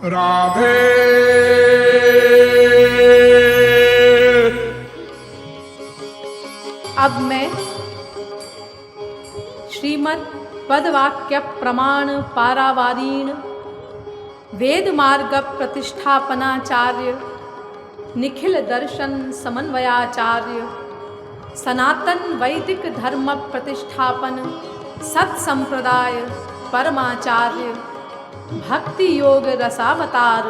राधे अब मैं श्रीमद् पदवाक्य प्रमाण पारावारीण वेद मार्ग प्रतिष्ठापनाचार्य निखिल दर्शन समन्वयाचार्य सनातन वैदिक धर्म प्रतिष्ठापन सत्संप्रदाय परमाचार्य भक्ति योग रसावतार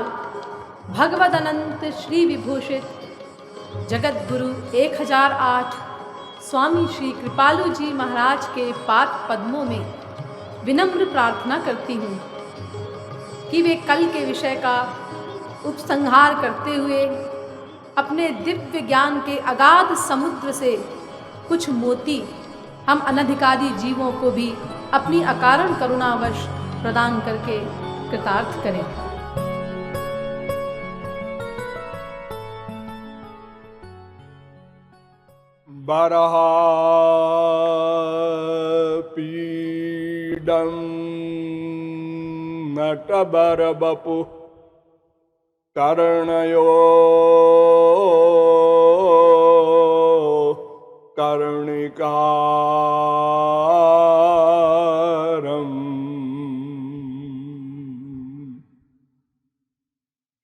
भगवदनंत श्री विभूषित जगत गुरु 1008 स्वामी श्री कृपालु जी महाराज के पाद पद्मों में विनम्र प्रार्थना करती हूँ कि वे कल के विषय का उपसंहार करते हुए अपने दिव्य ज्ञान के अगाध समुद्र से कुछ मोती हम अनधिकारी जीवों को भी अपनी अकारण करुणावश प्रदान करके कृतार्थ करें। बरहा पीडं नटबरबपु कर्णयो कर्णिकारम्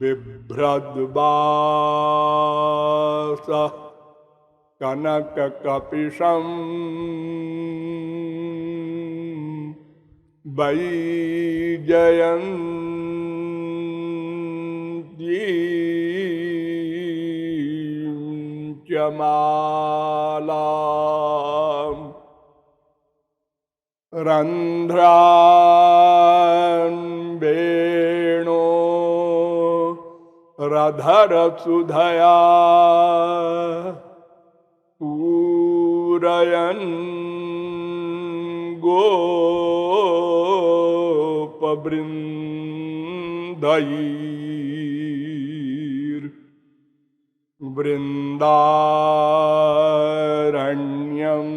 बिभ्रद्वास कनककपिशम् वैजयन्तीं च मालाम् रन्ध्रान् वेणो रधरसुधया पूरयन् गोपवृन्दैर्वृन्दारण्यं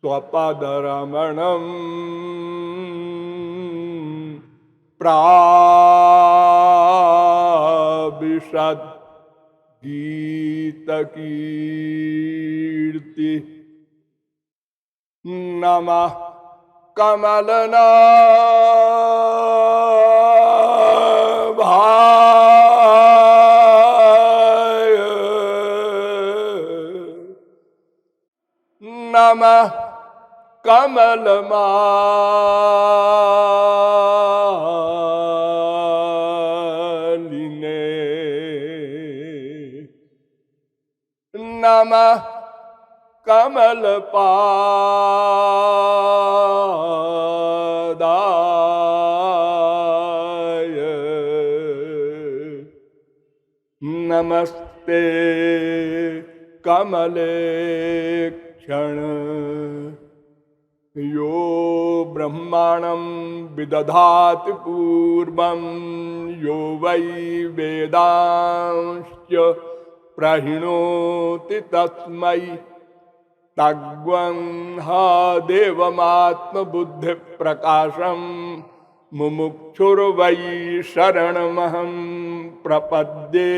स्वपदरमणं प्राविशद् गीतकीर्ति नमः कमलनाभाय नमः कमलमालिने नमः कमलपादाय नमस्ते कमलेक्षण यो ब्रह्माणं विदधाति पूर्वं यो वै वेदांश्च प्रहिणोति तस्मै तग्वंहा देवमात्मबुद्धिप्रकाशं मुमुक्षुर्वै शरणमहं प्रपद्ये।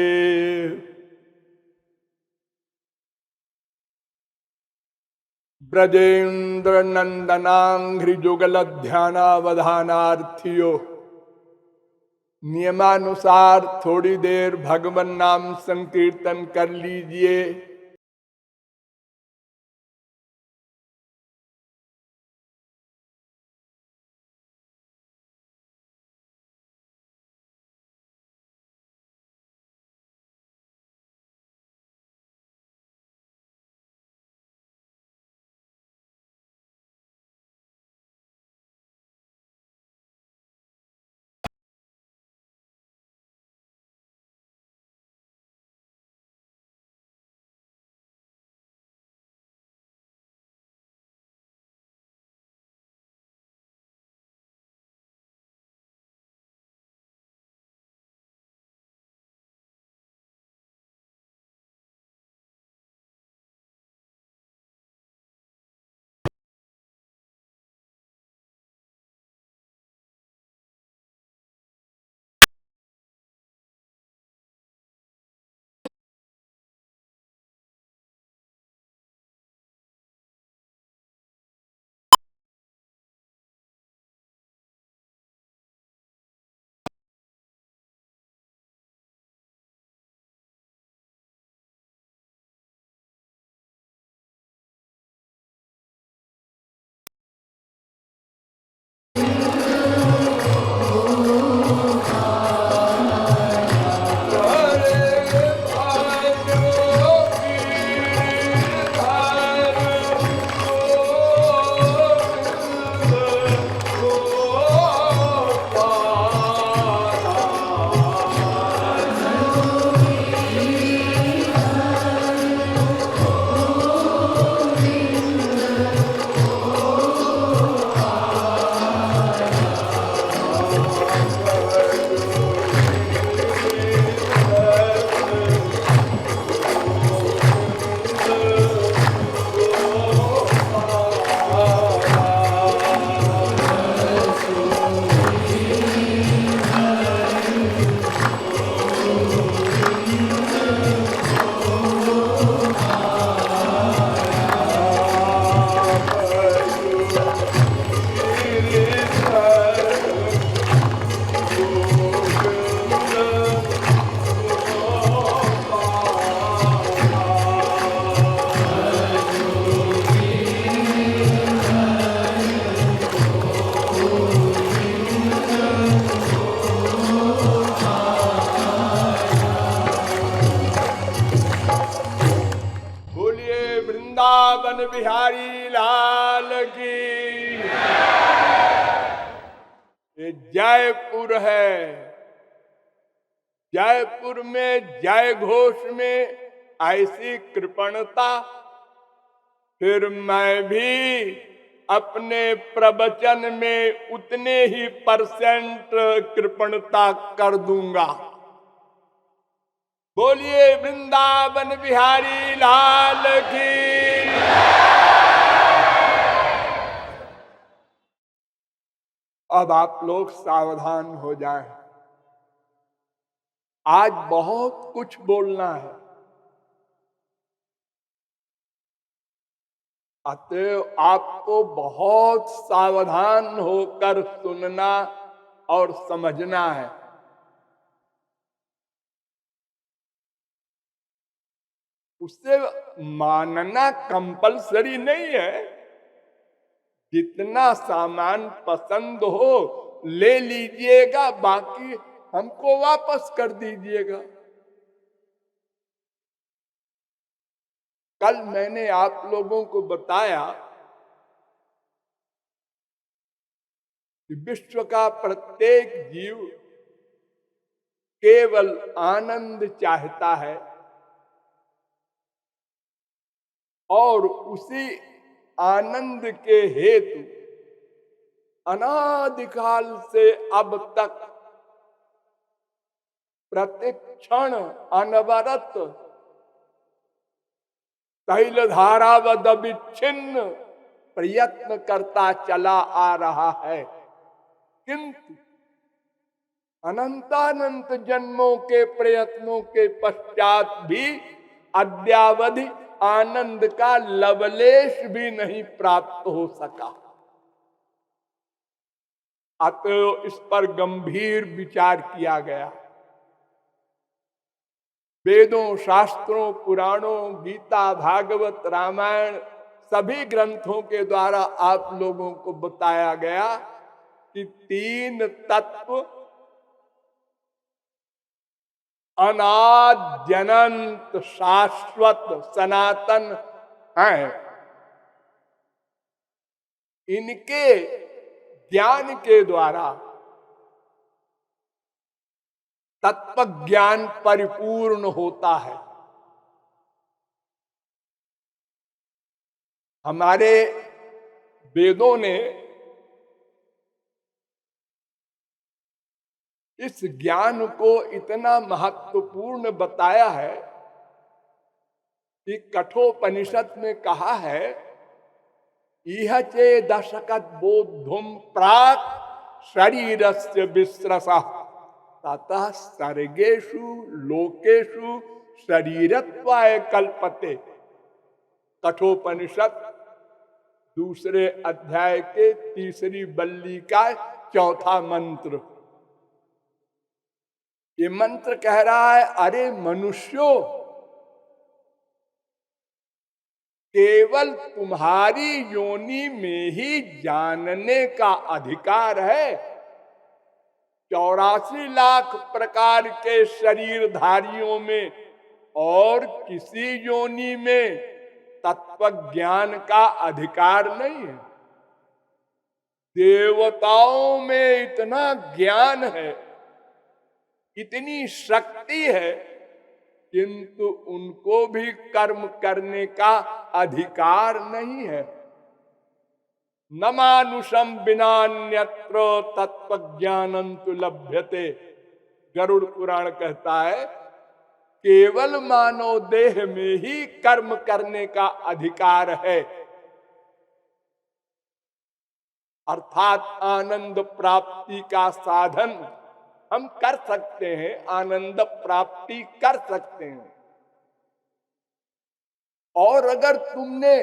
ब्रजेन्द्र नंदनाघ्रिजुगलध्यानावधानार्थियों नियमानुसार थोड़ी देर भगवन नाम संकीर्तन कर लीजिए। बिहारी लाल की। ये जयपुर है। जयपुर में जय घोष में ऐसी कृपणता, फिर मैं भी अपने प्रवचन में उतने ही % कृपणता कर दूंगा। बोलिए वृंदावन बिहारी लाल की। अब आप लोग सावधान हो जाएं। आज बहुत कुछ बोलना है, अतः आपको बहुत सावधान होकर सुनना और समझना है। उससे मानना कंपलसरी नहीं है। जितना सामान पसंद हो ले लीजिएगा, बाकी हमको वापस कर दीजिएगा। कल मैंने आप लोगों को बताया कि विश्व का प्रत्येक जीव केवल आनंद चाहता है और उसी आनंद के हेतु अनादिकाल से अब तक प्रतिक्षण अनवरत तैलधारावद विच्छिन्न प्रयत्न करता चला आ रहा है, किंतु अनंतानंत जन्मों के प्रयत्नों के पश्चात भी अद्यावधि आनंद का लवलेश भी नहीं प्राप्त हो सका। अतः इस पर गंभीर विचार किया गया। वेदों, शास्त्रों, पुराणों, गीता, भागवत, रामायण सभी ग्रंथों के द्वारा आप लोगों को बताया गया कि 3 तत्व अनाद्यनंत शाश्वत सनातन हैं। इनके ज्ञान के द्वारा तत्व ज्ञान परिपूर्ण होता है। हमारे वेदों ने इस ज्ञान को इतना महत्वपूर्ण बताया है कि कठोपनिषद में कहा है, इह चे दशकत बोधुम प्राक शरीरस्य विस्रसः ततः सर्गेषु लोकेषु शरीरत्वाय कल्पते। कठोपनिषद 2 अध्याय के 3री बल्ली का 4था मंत्र। ये मंत्र कह रहा है, अरे मनुष्यों, केवल तुम्हारी योनि में ही जानने का अधिकार है। 84 लाख प्रकार के शरीरधारियों में और किसी योनि में तत्व ज्ञान का अधिकार नहीं है। देवताओं में इतना ज्ञान है, इतनी शक्ति है, किंतु उनको भी कर्म करने का अधिकार नहीं है। न मानुषम बिनान्यत्र तत्व ज्ञानं तु लभ्यते। गरुड़ पुराण कहता है, केवल मानव देह में ही कर्म करने का अधिकार है, अर्थात आनंद प्राप्ति का साधन हम कर सकते हैं, आनंद प्राप्ति कर सकते हैं। और अगर तुमने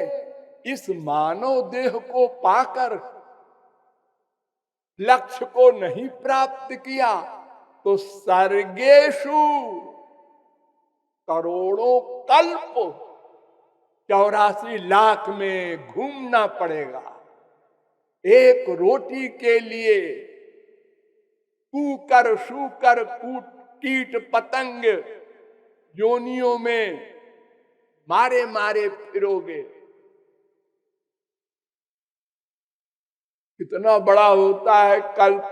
इस मानव देह को पाकर लक्ष्य को नहीं प्राप्त किया तो सर्गेषु करोड़ों कल्प 84 लाख में घूमना पड़ेगा। एक रोटी के लिए कूकर शूकर कूट कीट पतंग योनियों में मारे मारे फिरोगे, कितना बड़ा होता है कल्प,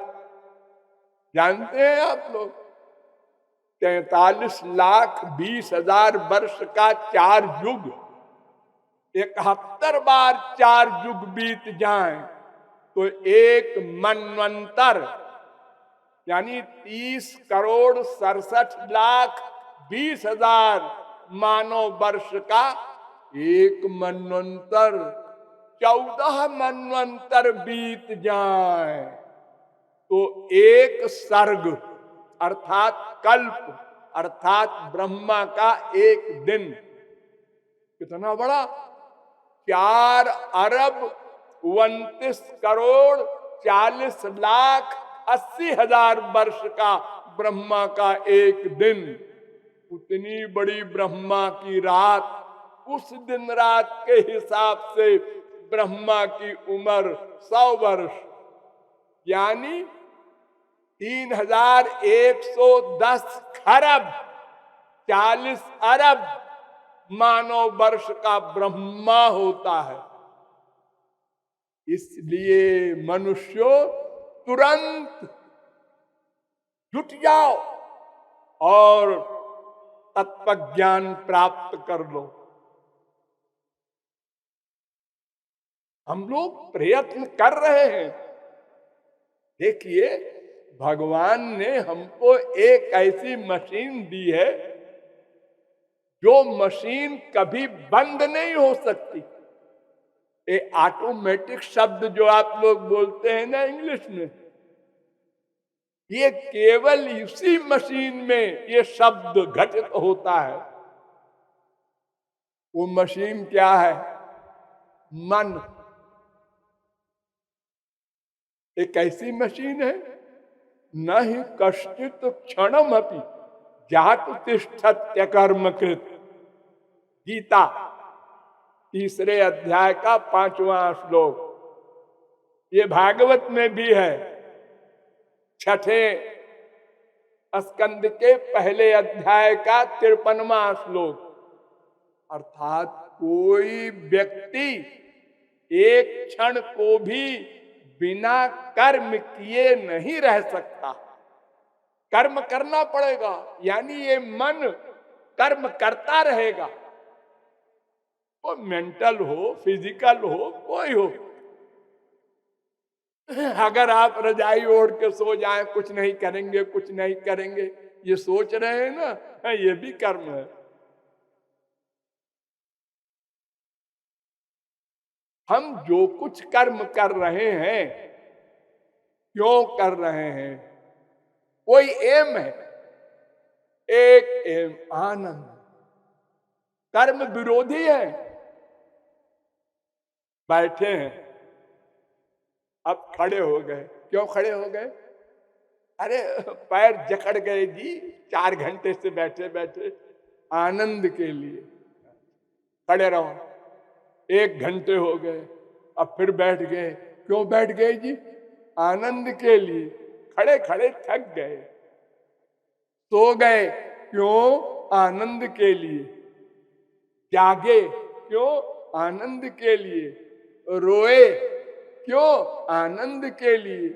जानते हैं आप लोग? 43,20,000 वर्ष का 4 युग, 71 बार 4 युग बीत जाएं तो एक मनवंतर, यानी 30,67,20,000 मानव वर्ष का एक मनवंतर, 14 मनवंतर बीत जाए तो एक सर्ग अर्थात कल्प अर्थात ब्रह्मा का एक दिन। कितना बड़ा? 4,29,40,80,000 वर्ष का ब्रह्मा का एक दिन। उतनी बड़ी ब्रह्मा की रात, उस दिन रात के हिसाब से ब्रह्मा की उम्र 100 वर्ष, यानी 3,110 खरब 40 अरब मानव वर्ष का ब्रह्मा होता है। इसलिए मनुष्यों तुरंत जुट जाओ और तत्व ज्ञान प्राप्त कर लो। हम लोग प्रयत्न कर रहे हैं। देखिए, भगवान ने हमको एक ऐसी मशीन दी है जो मशीन कभी बंद नहीं हो सकती। ये ऑटोमेटिक शब्द जो आप लोग बोलते हैं ना इंग्लिश में, ये केवल इसी मशीन में ये शब्द घटित होता है। वो मशीन क्या है? मन। एक ऐसी मशीन है, न ही कश्चित क्षणमपि जातु तिष्ठत्य कर्मकृत। गीता 3 अध्याय का 5वां श्लोक। ये भागवत में भी है, 6 स्कंद के पहले अध्याय का 53वां श्लोक। अर्थात कोई व्यक्ति एक क्षण को भी बिना कर्म किए नहीं रह सकता। कर्म करना पड़ेगा, यानी ये मन कर्म करता रहेगा। वो मेंटल हो, फिजिकल हो, कोई हो। अगर आप रजाई ओढ़ के सो जाएं, कुछ नहीं करेंगे, कुछ नहीं करेंगे, ये सोच रहे हैं ना, ये भी कर्म है। हम जो कुछ कर्म कर रहे हैं, क्यों कर रहे हैं? कोई एम है, एक एम आनंद। कर्म विरोधी है। बैठे हैं, अब खड़े हो गए। क्यों खड़े हो गए? अरे पैर जकड़ गए जी, 4 घंटे से बैठे बैठे। आनंद के लिए खड़े रहो। 1 घंटे हो गए, अब फिर बैठ गए। क्यों बैठ गए जी? आनंद के लिए। खड़े खड़े थक गए। सो गए, क्यों? आनंद के लिए। जागे, क्यों? आनंद के लिए। रोए, क्यों? आनंद के लिए।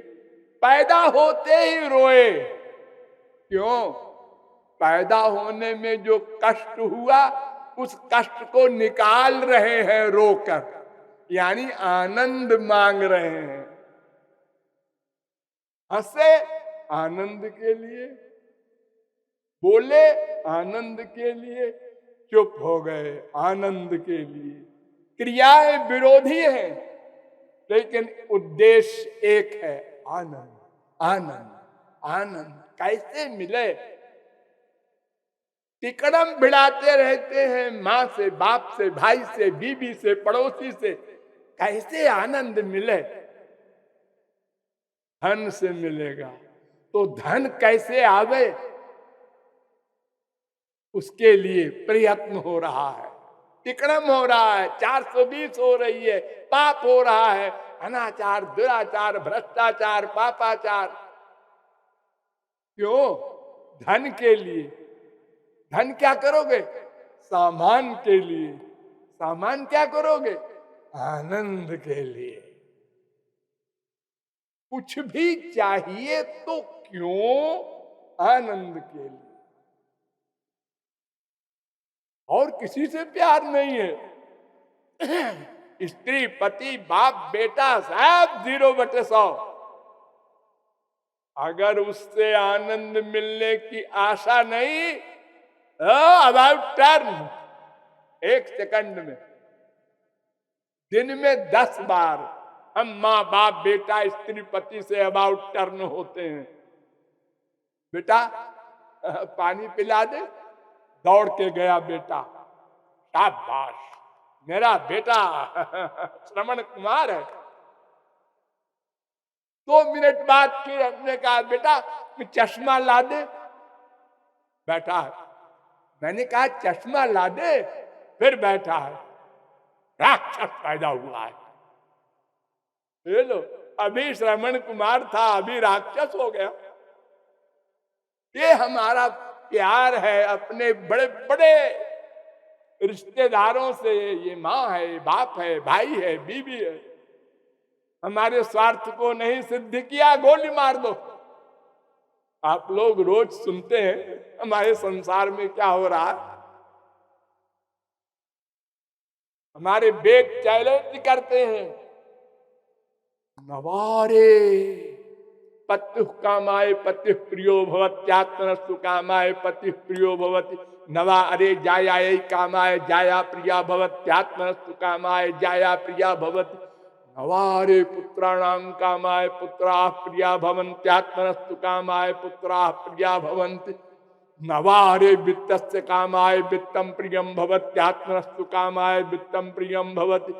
पैदा होते ही रोए, क्यों? पैदा होने में जो कष्ट हुआ, उस कष्ट को निकाल रहे हैं रोकर, यानी आनंद मांग रहे हैं। हंसे, आनंद के लिए। बोले, आनंद के लिए। चुप हो गए, आनंद के लिए। क्रियाएं विरोधी हैं, लेकिन उद्देश्य एक है, आनंद। आनंद आनंद कैसे मिले? तिकड़म भिड़ाते रहते हैं, माँ से, बाप से, भाई से, बीबी से, पड़ोसी से। कैसे आनंद मिले? धन से मिलेगा। तो धन कैसे आवे? उसके लिए प्रयत्न हो रहा है, तिकड़म हो रहा है, 420 हो रही है, पाप हो रहा है, अनाचार, दुराचार, भ्रष्टाचार, पापाचार। क्यों? धन के लिए। धन क्या करोगे? सामान के लिए। सामान क्या करोगे? आनंद के लिए। कुछ भी चाहिए तो क्यों, आनंद के लिए। और किसी से प्यार नहीं है। स्त्री, पति, बाप, बेटा सब 0/100। अगर उससे आनंद मिलने की आशा नहीं, अबाउट टर्न, 1 सेकंड में, दिन में 10 बार हम माँ बाप बेटा स्त्री पति से अबाउट टर्न होते हैं। बेटा पानी पिला दे, दौड़ के गया बेटा, शाबाश मेरा बेटा श्रवण कुमार है। 2 मिनट बाद फिर हमने कहा बेटा चश्मा ला दे, बैठा है। मैंने कहा चश्मा ला दे, फिर बैठा है। राक्षस पैदा हुआ है। ये लो, अभी श्रवण कुमार था, अभी राक्षस हो गया। ये हमारा प्यार है अपने बड़े बड़े रिश्तेदारों से। ये माँ है, बाप है, भाई है, बीवी है। हमारे स्वार्थ को नहीं सिद्ध किया, गोली मार दो। आप लोग रोज सुनते हैं हमारे संसार में क्या हो रहा है। हमारे वेद चैलेंज करते हैं, नवारे पत्युः कामाय पतिः प्रियो भवत्यात्मनस्तु कामाय पतिः प्रियो भवति। नवा अरे जायायै कामाय जाया प्रिया भवत्यात्मनस्तु कामाय जाया प्रिया भवति। नवारे पुत्राणां कामाय पुत्राः प्रिया भवन्त्यात्मनस्तु कामाय पुत्राः प्रिया भवन्ति। नवारे वित्तस्य कामाय वित्तं प्रियं भवत्यात्मनस्तु कामाय वित्तं प्रियं भवति।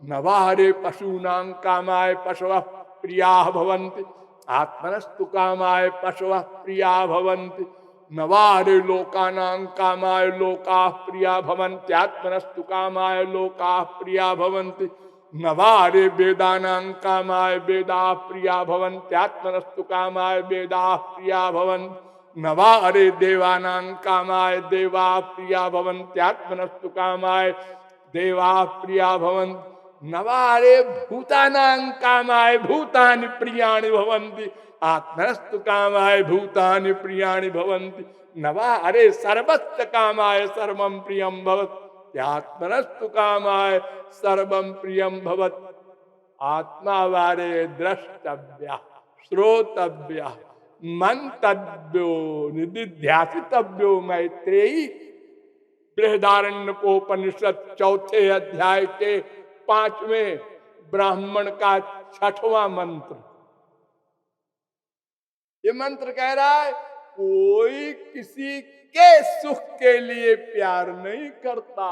नवारे पशूनां कामाय पशवः प्रियाः भवन्ति, आत्मनस्तु कामाय पशवः प्रिया भवन्ति। नवारे लोकानां कामाय लोकाः प्रिया भवन्त्यात्मनस्तु कामाय लोकाः प्रिया भवन्ति। नवारे वेदानां कामाय वेदाः प्रिया भवन्त्यात्मनस्तु कामाय वेदाः प्रिया भवन्ति। नवारे देवानां कामाय देवाः प्रिया भवन्त्यात्मनस्तु कामाय देवाः प्रिया भवन्ति। नवारे भूतानां कामाय भूतानि प्रियाणि भवन्ति, आत्मनस्तु कामाय भूतानि प्रियाणि भवन्ति। नवारे सर्वस्य कामाय सर्वं प्रियं भवति, आत्मनस्तु कामाय सर्वं प्रियं भवति। आत्मा वारे द्रष्टव्य, श्रोतव्य, मंतव्यो, निदिध्यासितव्यो। मैत्रेयी बृहदारण्यकोपनिषद 4थे अध्याय के 5वें ब्राह्मण का 6वां मंत्र। ये मंत्र कह रहा है कोई किसी के सुख के लिए प्यार नहीं करता,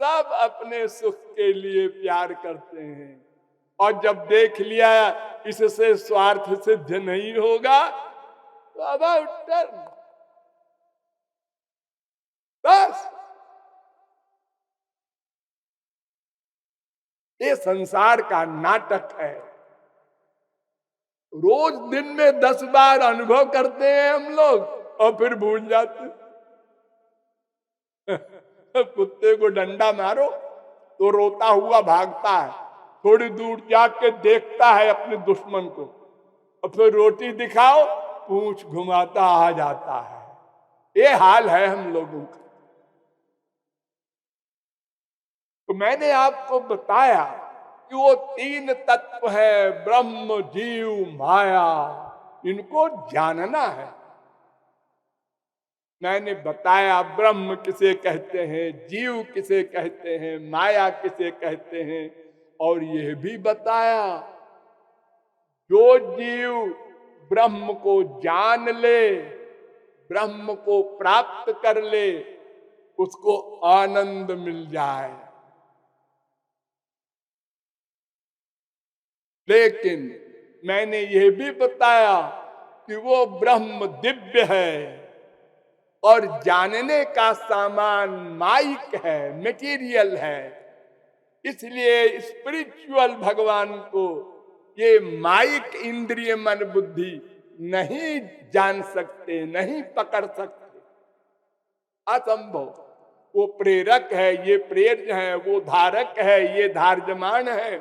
सब अपने सुख के लिए प्यार करते हैं। और जब देख लिया इससे स्वार्थ सिद्ध नहीं होगा तो अबाउट टर्न, बस। ये संसार का नाटक है। रोज दिन में 10 बार अनुभव करते हैं हम लोग और फिर भूल जाते। कुत्ते को डंडा मारो तो रोता हुआ भागता है, थोड़ी दूर जाके देखता है अपने दुश्मन को, और फिर रोटी दिखाओ पूंछ घुमाता आ जाता है। ये हाल है हम लोगों का। तो मैंने आपको बताया कि वो 3 तत्व है, ब्रह्म, जीव, माया, इनको जानना है। मैंने बताया ब्रह्म किसे कहते हैं, जीव किसे कहते हैं, माया किसे कहते हैं, और यह भी बताया जो जीव ब्रह्म को जान ले, ब्रह्म को प्राप्त कर ले, उसको आनंद मिल जाए। लेकिन मैंने यह भी बताया कि वो ब्रह्म दिव्य है और जानने का सामान माइक है, मटेरियल है। इसलिए स्पिरिचुअल भगवान को ये माइक इंद्रिय मन बुद्धि नहीं जान सकते, नहीं पकड़ सकते, असंभव। वो प्रेरक है, ये प्रेर्य है, वो धारक है, ये धार्यमान है।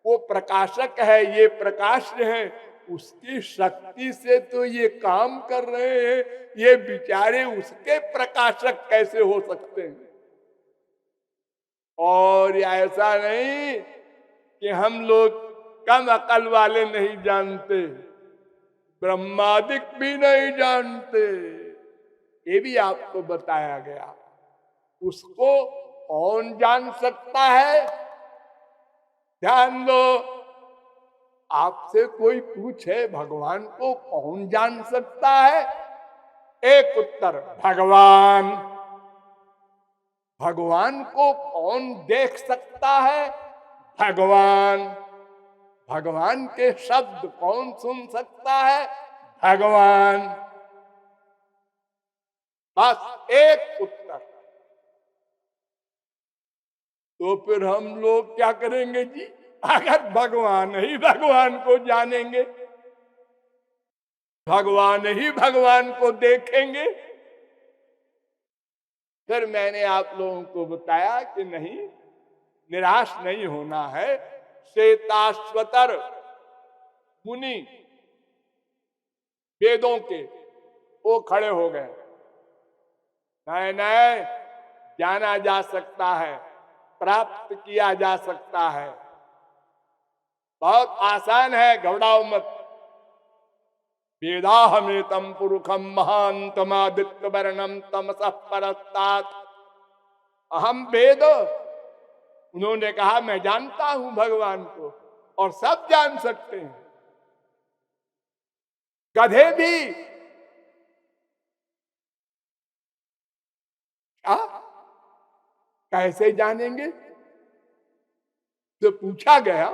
वो प्रकाशक है, ये प्रकाश है, उसकी शक्ति से तो ये काम कर रहे हैं, ये बेचारे उसके प्रकाशक कैसे हो सकते हैं? और ऐसा नहीं कि हम लोग कम अकल वाले नहीं जानते, ब्रह्मादिक भी नहीं जानते, ये भी आपको बताया गया। उसको कौन जान सकता है? ध्यान दो, आपसे कोई पूछे भगवान को कौन जान सकता है? एक उत्तर, भगवान। भगवान को कौन देख सकता है? भगवान। भगवान के शब्द कौन सुन सकता है? भगवान। बस एक उत्तर। तो फिर हम लोग क्या करेंगे जी? अगर भगवान ही भगवान को जानेंगे, भगवान ही भगवान को देखेंगे, फिर मैंने आप लोगों को बताया कि नहीं, निराश नहीं होना है। श्वेताश्वतर मुनि वेदों के, वो खड़े हो गए, नहीं नहीं, जाना जा सकता है, प्राप्त किया जा सकता है, बहुत आसान है, घबराओ मत। वेदाहमेतम पुरुषम महांतमादित्य वर्णम तमसः परस्तात् अहम वेद। उन्होंने कहा मैं जानता हूं भगवान को, और सब जान सकते हैं, गधे भी। क्या? कैसे जानेंगे? तो पूछा गया,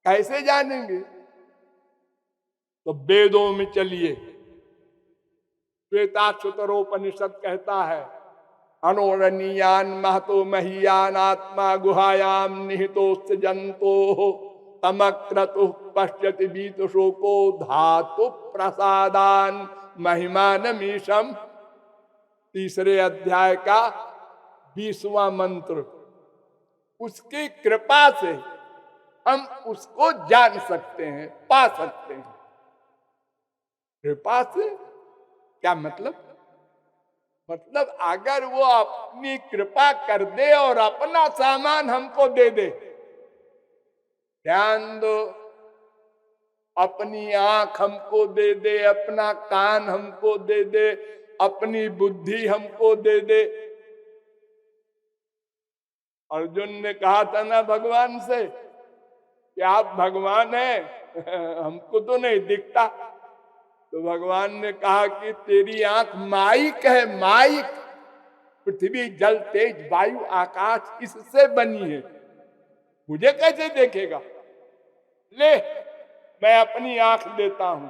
कैसे जानेंगे? तो वेदों में चलिए, श्वेताश्वतरोपनिषद कहता है, अनोरणीयान महतो महीयान आत्मा गुहायाम निहितोस्त जंतो तमक्रतु पश्यति बीत शोको धातु प्रसादान महिमानमीशम। तीसरे अध्याय का 20वां मंत्र। उसकी कृपा से हम उसको जान सकते हैं, पा सकते हैं। कृपा से क्या मतलब? मतलब अगर वो अपनी कृपा कर दे और अपना सामान हमको दे दे, ध्यान दो, अपनी आंख हमको दे दे, अपना कान हमको दे दे, अपनी बुद्धि हमको दे दे। अर्जुन ने कहा था ना भगवान से कि आप भगवान हैं, हमको तो नहीं दिखता। तो भगवान ने कहा कि तेरी आंख माइक है, माइक। पृथ्वी जल तेज वायु आकाश इससे बनी है, मुझे कैसे देखेगा? ले, मैं अपनी आंख देता हूं,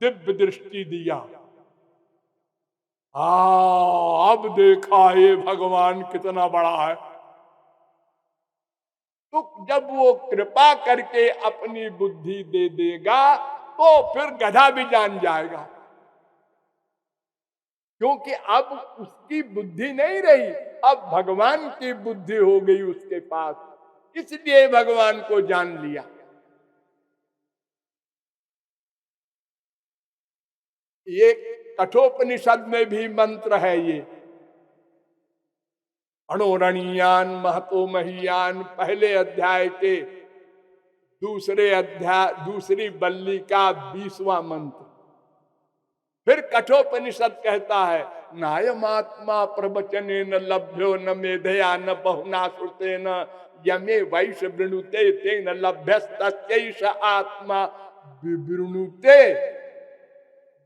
दिव्य दृष्टि दिया। अब देखा ये भगवान कितना बड़ा है। तो जब वो कृपा करके अपनी बुद्धि दे देगा तो फिर गधा भी जान जाएगा, क्योंकि अब उसकी बुद्धि नहीं रही, अब भगवान की बुद्धि हो गई उसके पास, इसलिए भगवान को जान लिया। ये कठोपनिषद में भी मंत्र है, ये अणोरणीयान महतो महीयान, पहले अध्याय के दूसरी बल्ली का 20वां मंत्र। फिर कठोपनिषद कहता है, नायमात्मा प्रवचने न लभ्यो न मेधया न बहुना श्रुते न यमे वैश वृणुते ते न लभ्यस्तस्यैष आत्मा विवृणुते।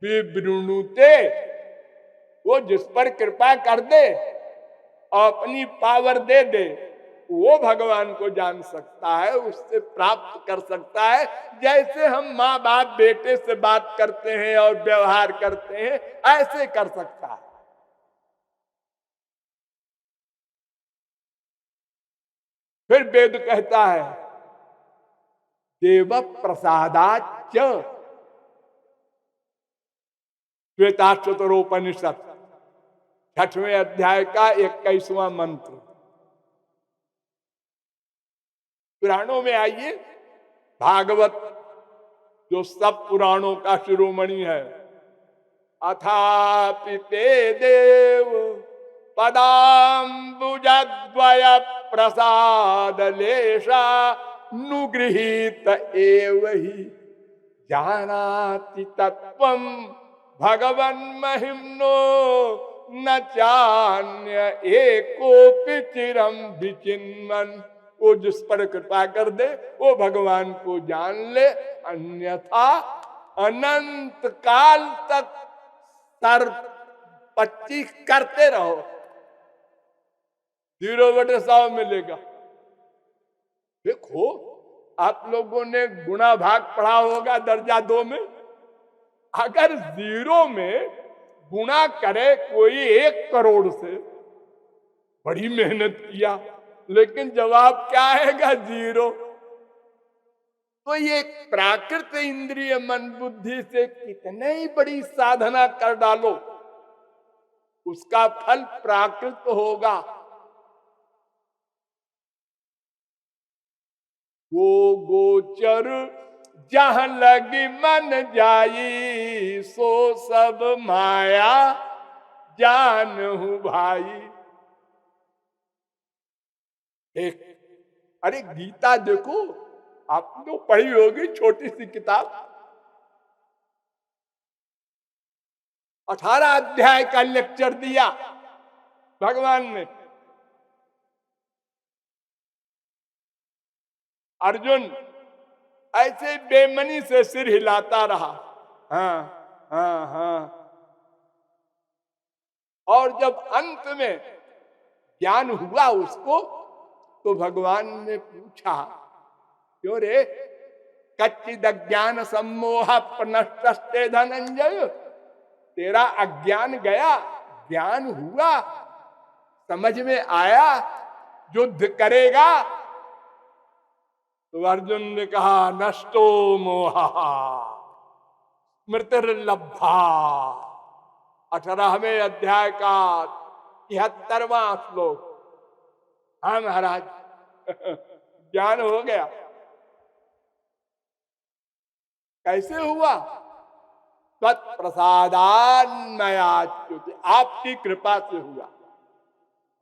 विवृणुते, वो जिस पर कृपा कर दे, अपनी पावर दे दे, वो भगवान को जान सकता है, उससे प्राप्त कर सकता है। जैसे हम माँ बाप बेटे से बात करते हैं और व्यवहार करते हैं, ऐसे कर सकता है। फिर वेद कहता है, देव प्रसादाच, श्वेताश्वतरोपनिषद 6वें अध्याय का 21वां मंत्र। पुराणों में आइए, भागवत जो सब पुराणों का शिरोमणि है, अथापि ते देव पदाम्बुजद्वय प्रसाद लेशा नुगृहीत एव हि जानाति तत्वं भगवन् महिम्नो न चान्य एकोपि चिरम विचिन्वन्। वो जिस पर कृपा कर दे वो भगवान को जान ले, अन्यथा अनंत काल तक सर 25 करते रहो, 0/100 मिलेगा। देखो, आप लोगों ने गुणा भाग पढ़ा होगा दर्जा 2 में। अगर 0 में गुणा करे कोई 1 करोड़ से, बड़ी मेहनत किया, लेकिन जवाब क्या आएगा? 0। तो ये प्राकृत इंद्रिय मन बुद्धि से कितने ही बड़ी साधना कर डालो, उसका फल प्राकृत होगा। वो गोचर जहां लगी मन जाई, सो सब माया जानहु भाई। एक अरे गीता देखो, आपने पढ़ी होगी, छोटी सी किताब, 18 अध्याय का लेक्चर दिया भगवान ने। अर्जुन ऐसे बेमनी से सिर हिलाता रहा, हाँ हाँ हाँ। और जब अंत में ज्ञान हुआ उसको, तो भगवान ने पूछा, क्यों रे, कच्चिद अज्ञान सम्मोह प्रनष्टस्ते धनंजय, तेरा अज्ञान गया, ज्ञान हुआ, समझ में आया, युद्ध करेगा? तो अर्जुन ने कहा, नष्टो मोहा मृतिर्लब्धा। 18वें अध्याय का 73वां श्लोक। हाँ महाराज, ज्ञान हो गया। कैसे हुआ? तत्प्रसादान्मयाच्युत, आपकी कृपा से हुआ,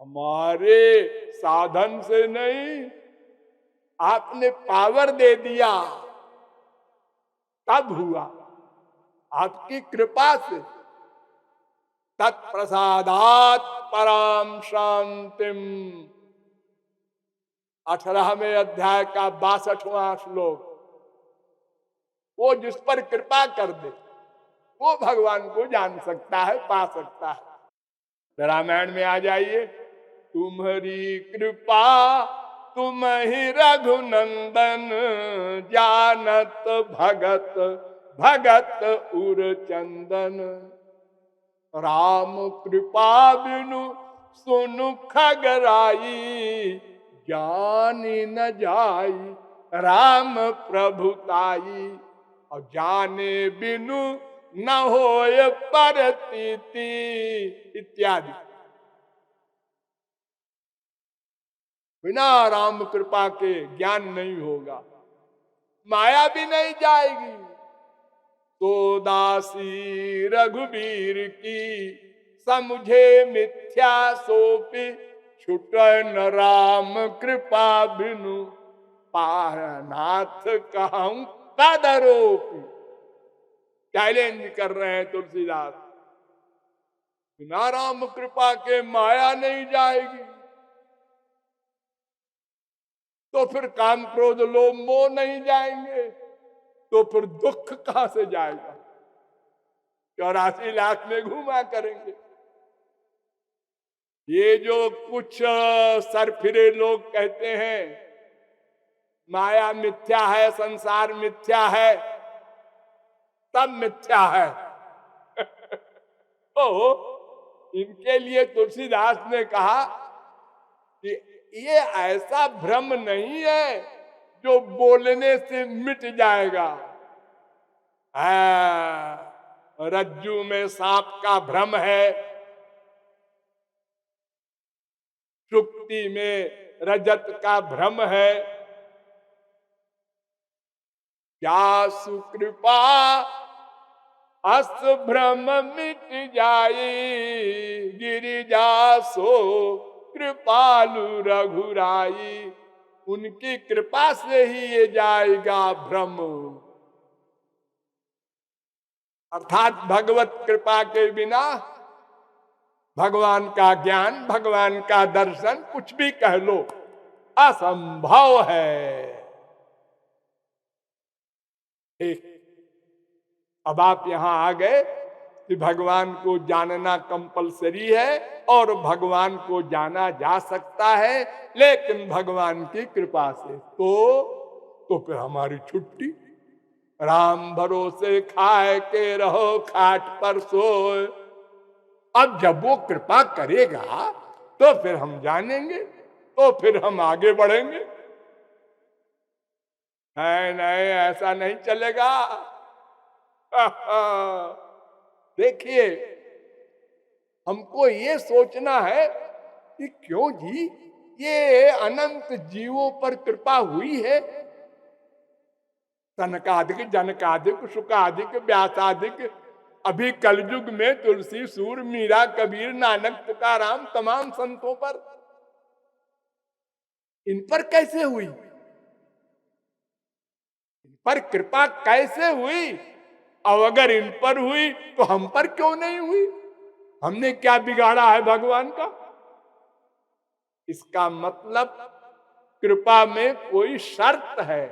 हमारे साधन से नहीं। आपने पावर दे दिया तब हुआ, आपकी कृपा से। तत्प्रसादात् पराम शांतिम, 18वें अध्याय का 62वां श्लोक। वो जिस पर कृपा कर दे वो भगवान को जान सकता है, पा सकता है। रामायण में आ जाइए, तुम्हारी कृपा तुम ही रघुनंदन, जानत भगत भगत उर चंदन। राम कृपा बिनु सुनु खगराई, जानी न जाई राम प्रभुताई। और जाने बिनु न होय परतीति इत्यादि। बिना राम कृपा के ज्ञान नहीं होगा, माया भी नहीं जाएगी। तो दासी रघुबीर की, समझे मिथ्या सोपी, छुटन राम कृपा बिनु, पारनाथ कहूं कदरोपी। चैलेंज कर रहे हैं तुलसीदास, बिना राम कृपा के माया नहीं जाएगी, तो फिर काम क्रोध लोभ मोह नहीं जाएंगे, तो फिर दुख कहां से जाएगा? 84 लाख में घूमा करेंगे। ये जो कुछ सरफिरे लोग कहते हैं माया मिथ्या है, संसार मिथ्या है, सब मिथ्या है। तो इनके लिए तुलसीदास ने कहा कि ये ऐसा भ्रम नहीं है जो बोलने से मिट जाएगा। रज्जू में सांप का भ्रम है, सुक्ति में रजत का भ्रम है, क्या सुकृपा अस भ्रम मिट जाए, गिरिजा सो कृपालु रघुराई। उनकी कृपा से ही ये जाएगा भ्रम। अर्थात भगवत कृपा के बिना भगवान का ज्ञान, भगवान का दर्शन, कुछ भी कह लो, असंभव है। ठीक, अब आप यहां आ गए कि भगवान को जानना कंपलसरी है और भगवान को जाना जा सकता है, लेकिन भगवान की कृपा से। तो फिर हमारी छुट्टी। राम भरोसे खाए के रहो, खाट पर सोए। अब जब वो कृपा करेगा तो फिर हम जानेंगे, तो फिर हम आगे बढ़ेंगे। नहीं नहीं, ऐसा नहीं चलेगा। देखिए, हमको ये सोचना है कि क्यों जी ये अनंत जीवों पर कृपा हुई है। सनकादिक, जनकादिक, शुकादिक, व्यासादिक, अभी कलयुग में तुलसी, सूर, मीरा, कबीर, नानक, तुकाराम, तमाम संतों पर, इन पर कैसे हुई? इन पर कृपा कैसे हुई? अब अगर इन पर हुई तो हम पर क्यों नहीं हुई? हमने क्या बिगाड़ा है भगवान का? इसका मतलब कृपा में कोई शर्त है।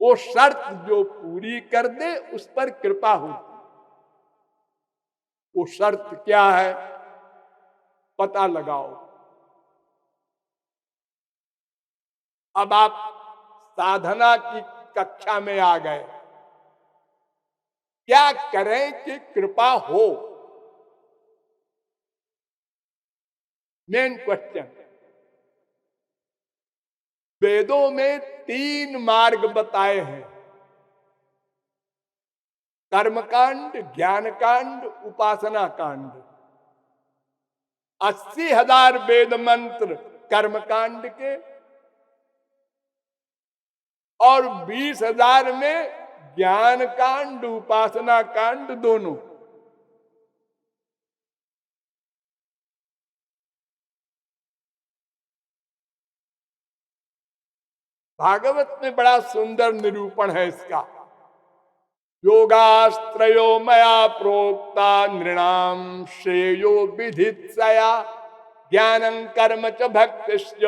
वो शर्त जो पूरी कर दे उस पर कृपा होती। वो शर्त क्या है? पता लगाओ। अब आप साधना की कक्षा में आ गए। क्या करें कि कृपा हो? Main question. वेदों में 3 मार्ग बताए हैं: कर्मकांड, ज्ञान कांड, उपासना कांड। 80,000 वेद मंत्र कर्मकांड के और 20,000 में ज्ञान कांड, उपासना कांड दोनों। भागवत में बड़ा सुंदर निरूपण है इसका। योगास्त्रयो मया प्रोक्ता नृणाम श्रेयो विधित्सया, ज्ञानं कर्म च भक्तिश्च।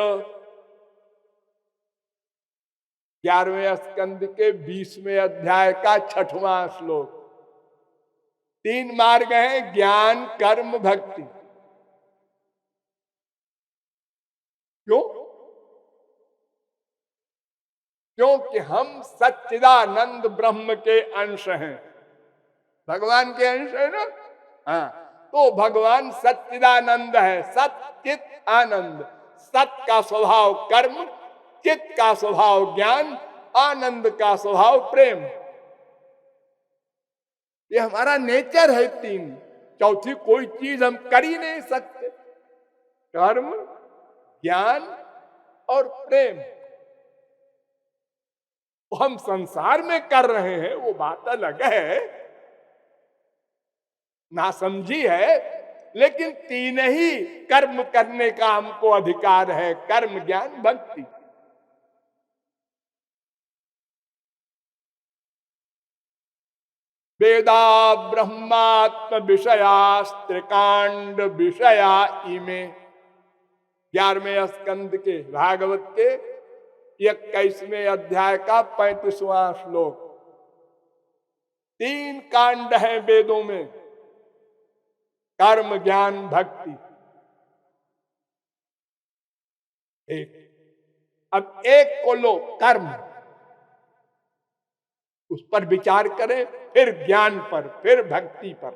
11वें स्कंद के 20वें अध्याय का 6वां श्लोक। 3 मार्ग हैं: ज्ञान, कर्म, भक्ति। क्यों? क्योंकि हम सच्चिदानंद ब्रह्म के अंश हैं। भगवान के अंश है ना? हाँ, तो भगवान सच्चिदानंद है। सच्चित आनंद। सत का स्वभाव कर्म, चित का स्वभाव ज्ञान, आनंद का स्वभाव प्रेम। ये हमारा नेचर है। 3, चौथी कोई चीज हम कर ही नहीं सकते। कर्म, ज्ञान और प्रेम। हम संसार में कर रहे हैं वो बात अलग है, ना समझी है, लेकिन 3 ही कर्म करने का हमको अधिकार है: कर्म, ज्ञान, भक्ति। वेदा ब्रह्मात्म विषयास्त्रिकांड विषया इमे। 11वें स्कंद के भागवत के 21वें अध्याय का 35वां श्लोक। 3 कांड हैं वेदों में: कर्म, ज्ञान, भक्ति। एक। अब एक को लो, कर्म, उस पर विचार करें, फिर ज्ञान पर, फिर भक्ति पर।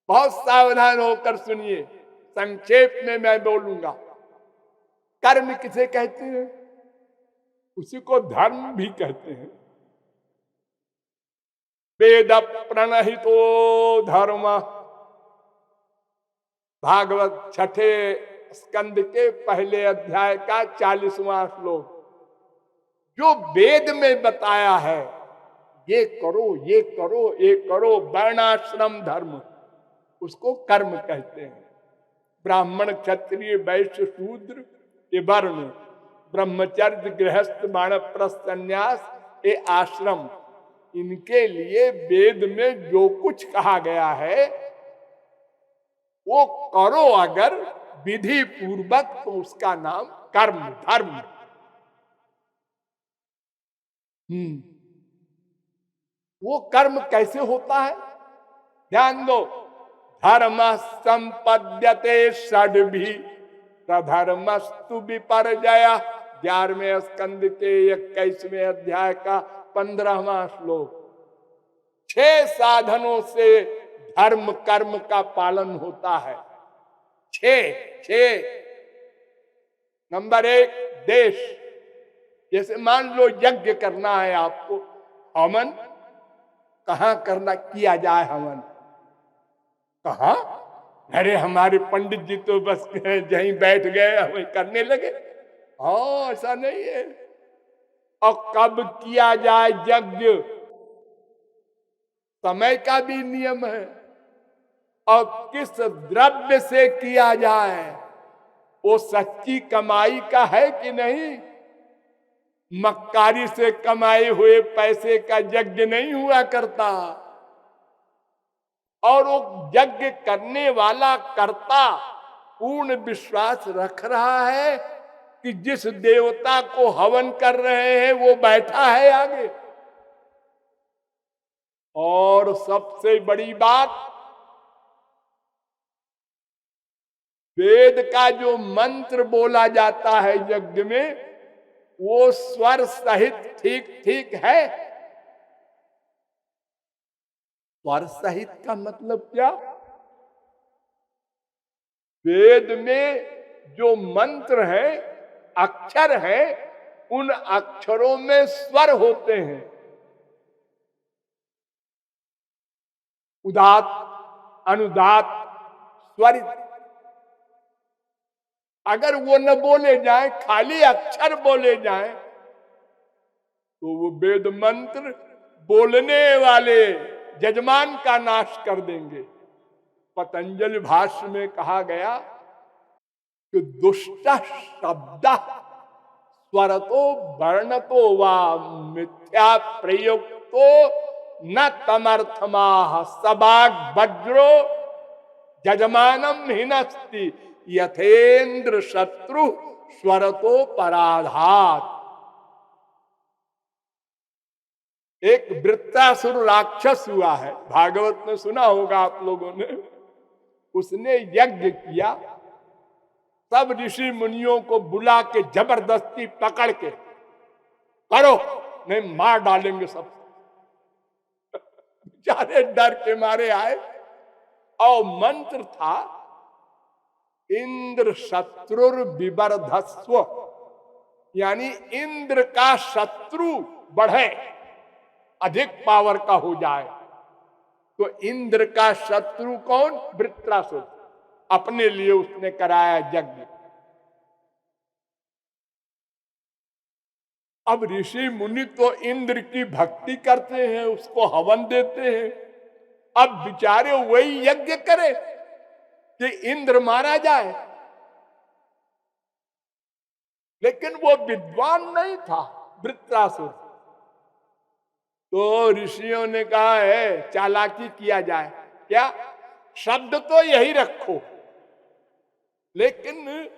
बहुत सावधान होकर सुनिए, संक्षेप में मैं बोलूंगा। कर्म किसे कहते हैं? उसी को धर्म भी कहते हैं। वेद प्रणहितो धर्म। भागवत 6 स्कंद के पहले अध्याय का 40वां श्लोक। जो वेद में बताया है, ये करो ये करो ये करो, वर्णाश्रम धर्म, उसको कर्म कहते हैं। ब्राह्मण क्षत्रिय वैश्य शूद्र ये वर्ण, ब्रह्मचर्य गृहस्थ वानप्रस्थ संन्यास ये आश्रम, इनके लिए वेद में जो कुछ कहा गया है वो करो अगर विधि पूर्वक, तो उसका नाम कर्म धर्म। वो कर्म कैसे होता है, ध्यान दो। धर्म संपद्यते षड्भी प्रधर्मस्तु विपर्जया, 11वें स्कंद के 21वें अध्याय का 15वां श्लोक। 6 साधनों से धर्म कर्म का पालन होता है। 6 नंबर 1 देश, जैसे मान लो यज्ञ करना है आपको, हवन कहाँ करना किया जाए, हवन कहाँ? अरे हमारे पंडित जी तो बस जहीं बैठ गए वहीं करने लगे। हाँ, ऐसा नहीं है। और कब किया जाए यज्ञ, समय का भी नियम है, और किस द्रव्य से किया जाए, वो सच्ची कमाई का है कि नहीं। मक्कारी से कमाए हुए पैसे का यज्ञ नहीं हुआ करता। और वो यज्ञ करने वाला कर्ता पूर्ण विश्वास रख रहा है कि जिस देवता को हवन कर रहे हैं वो बैठा है आगे। और सबसे बड़ी बात, वेद का जो मंत्र बोला जाता है यज्ञ में, वो स्वर सहित ठीक ठीक है। स्वर सहित का मतलब क्या? वेद में जो मंत्र है, अक्षर है, उन अक्षरों में स्वर होते हैं। उदात्त अनुदात्त स्वरित। अगर वो न बोले जाए, खाली अक्षर बोले जाए, तो वो वेद मंत्र बोलने वाले यजमान का नाश कर देंगे। पतंजलि भाष्य में कहा गया कि दुष्ट शब्द स्वरतो वर्णतो वा मिथ्या प्रयुक्तो न तमर्थमाह सबाग वज्रो यजमानम हिनस्ति यथेन्द्र शत्रु स्वरतो पराधात। एक वृत्रासुर राक्षस हुआ है, भागवत में सुना होगा आप लोगों ने। उसने यज्ञ किया, सब ऋषि मुनियों को बुला के जबरदस्ती पकड़ के, करो नहीं मार डालेंगे सब। बेचारे डर के मारे आए, और मंत्र था इंद्र शत्रुर विवर्धस्व, यानी इंद्र का शत्रु बढ़े, अधिक पावर का हो जाए। तो इंद्र का शत्रु कौन? वृत्रासुर। अपने लिए उसने कराया यज्ञ। अब ऋषि मुनि तो इंद्र की भक्ति करते हैं, उसको हवन देते हैं। अब बेचारे वही यज्ञ करे कि इंद्र मारा जाए, लेकिन वो विद्वान नहीं था वृत्रासुर। तो ऋषियों ने कहा है चालाकी किया जाए। क्या? शब्द तो यही रखो, लेकिन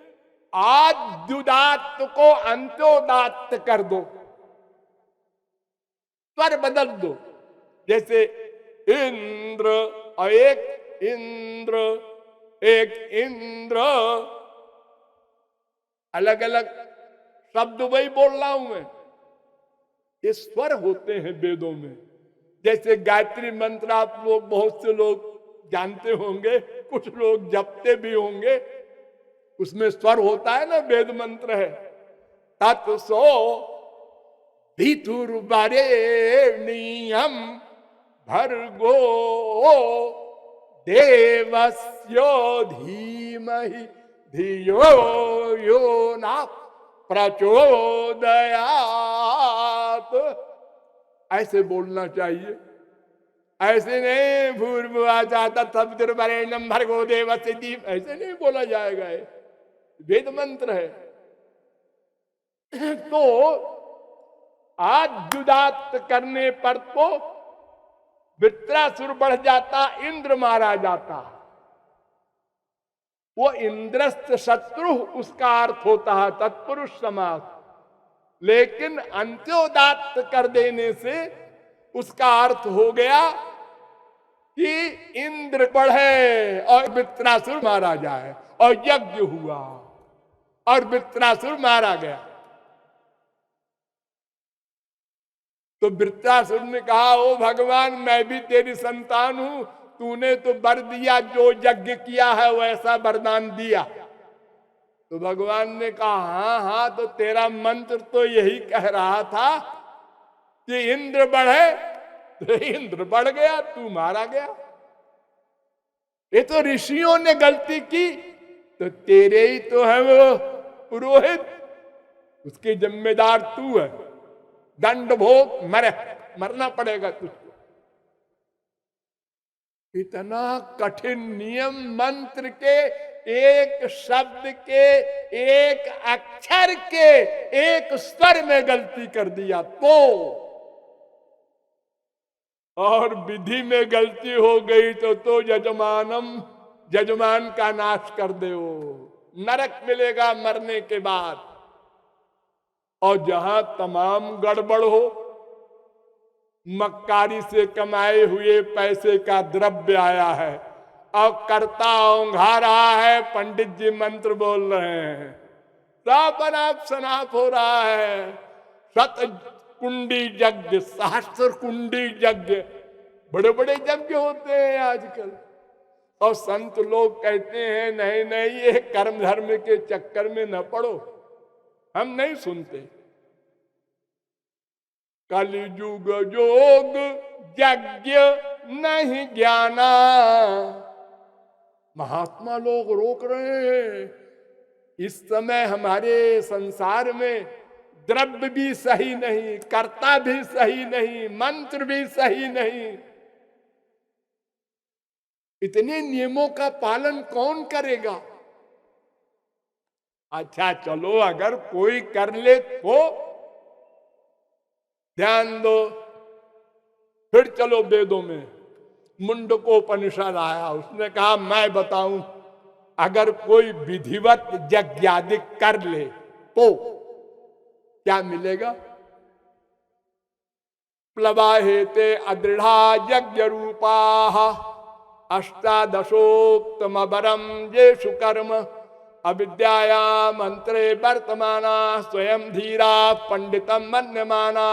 आज द्युदात्त को अंत्योदात्त कर दो, स्वर बदल दो। जैसे इंद्र और एक इंद्र, एक इंद्र, अलग अलग शब्द वही बोल रहा हूं मैं। ये स्वर होते हैं वेदों में। जैसे गायत्री मंत्र आप लोग, बहुत से लोग जानते होंगे, कुछ लोग जपते भी होंगे, उसमें स्वर होता है ना, वेद मंत्र है। तत्सो भितुर्वरेण्यं भर्गो देवस्य धीमहि धियो यो न प्रचोदयात। ऐसे बोलना चाहिए, ऐसे नहीं भूर्भुवः चातः सवितुर्वरेण्यं भर्गो देवस्य धीमहि, ऐसे नहीं बोला जाएगा। ये वेद मंत्र है। तो आज जुदात करने पर तो वृत्रासुर बढ़ जाता, इंद्र मारा जाता। वो इंद्रस्त शत्रु उसका अर्थ होता है तत्पुरुष समास। लेकिन अंत्योदात्त कर देने से उसका अर्थ हो गया कि इंद्र बढ़े और वृत्रासुर मारा जाए, और यज्ञ हुआ और वृत्रासुर मारा गया। तो वृत्रासुर ने कहा, ओ भगवान, मैं भी तेरी संतान हूं, तूने तो वर दिया, जो यज्ञ किया है वैसा वरदान दिया। तो भगवान ने कहा, हाँ हाँ, तो तेरा मंत्र तो यही कह रहा था कि इंद्र बढ़े, तो इंद्र बढ़ गया, तू मारा गया। ये तो ऋषियों ने गलती की, तो तेरे ही तो है वो पुरोहित, उसके जिम्मेदार तू है। दंड भोग, मरना पड़ेगा तुझको। इतना कठिन नियम, मंत्र के एक शब्द के, एक अक्षर के, एक स्वर में गलती कर दिया तो, और विधि में गलती हो गई तो जजमान का नाश कर दे, नरक मिलेगा मरने के बाद। और जहां तमाम गड़बड़ हो, मक्कारी से कमाए हुए पैसे का द्रव्य आया है और कर्ता ओंघा रहा है, पंडित जी मंत्र बोल रहे हैं, सब अनाप शनाप हो रहा है। शत कुंडी यज्ञ, सहस्त्र कुंडी यज्ञ, बड़े बड़े यज्ञ होते हैं आजकल। और संत लोग कहते हैं, नहीं नहीं, ये कर्म धर्म के चक्कर में न पड़ो, हम नहीं सुनते। कलियुग जोग यज्ञ नहीं ज्ञाना, महात्मा लोग रोक रहे हैं। इस समय हमारे संसार में द्रव्य भी सही नहीं, कर्ता भी सही नहीं, मंत्र भी सही नहीं। इतने नियमों का पालन कौन करेगा? अच्छा चलो, अगर कोई कर ले तो ध्यान दो। फिर चलो वेदों में, मुंडकोपनिषद आया, उसने कहा मैं बताऊं, अगर कोई विधिवत यज्ञादि कर ले तो क्या मिलेगा? प्लवाहेते अदृढ़ा यज्ञ रूपा अष्टादशोक्तमबरम येषु कर्म अविद्याया मंत्रे वर्तमाना स्वयं धीरा पंडितम मन्यमाना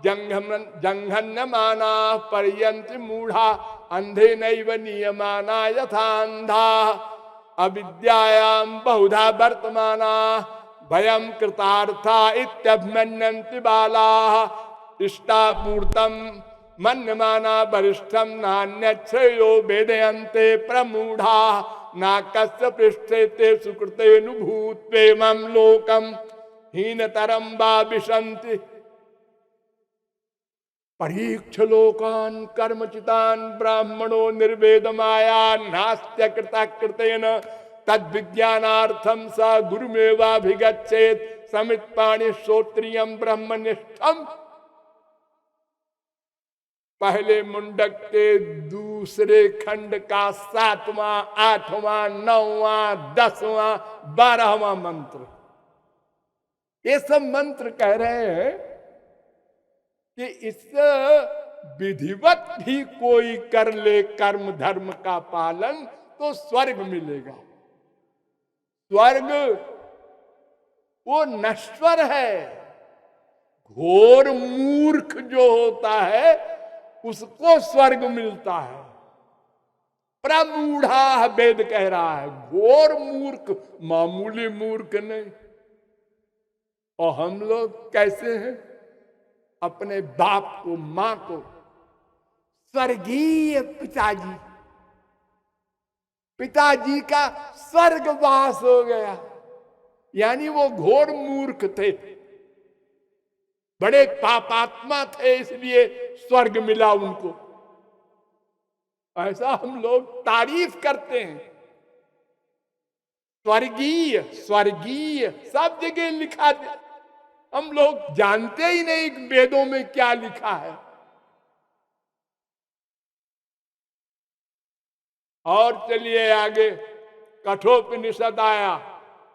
जंघन्यमाना पर्यंति मूढ़ा अंधे नैव नियमाना यथांधा अविद्यायां बहुधा वर्तमाना भयं कृतार्था इत्यभिमन्यन्ति बालाः इष्टापूर्तम मन्यमाना वरिष्ठम नान्यच्छ्रेयो वेदयन्ते प्रमूढ़ा नाकस्य पृष्ठे ते सुकृतेनुभूत्वेमं लोकम हीनतरं वा विशन्ति परीक्ष लोकान् कर्मचितान् ब्राह्मणो निर्वेदमाया नास्त्य कृताकृतेन तद्विज्ञानार्थं स गुरुमेवाभिगच्छेत् समित्पाणि श्रोत्रियं ब्रह्मनिष्ठम्। पहले मुंडक के दूसरे खंड का 7वां, 8वां, 9वां, 10वां, 12वां मंत्र, ये सब मंत्र कह रहे हैं कि इस विधिवत भी कोई कर ले कर्म धर्म का पालन तो स्वर्ग मिलेगा। स्वर्ग वो नश्वर है, घोर मूर्ख जो होता है उसको स्वर्ग मिलता है। प्रमूढ़ा वेद कह रहा है, घोर मूर्ख, मामूली मूर्ख नहीं। और हम लोग कैसे हैं? अपने बाप को, मां को स्वर्गीय पिताजी, पिताजी का स्वर्गवास हो गया, यानी वो घोर मूर्ख थे, बड़े पापात्मा थे, इसलिए स्वर्ग मिला उनको। ऐसा हम लोग तारीफ करते हैं। स्वर्गीय स्वर्गीय सब जगह लिखा, हम लोग जानते ही नहीं वेदों में क्या लिखा है। और चलिए आगे, कठोपनिषद आया,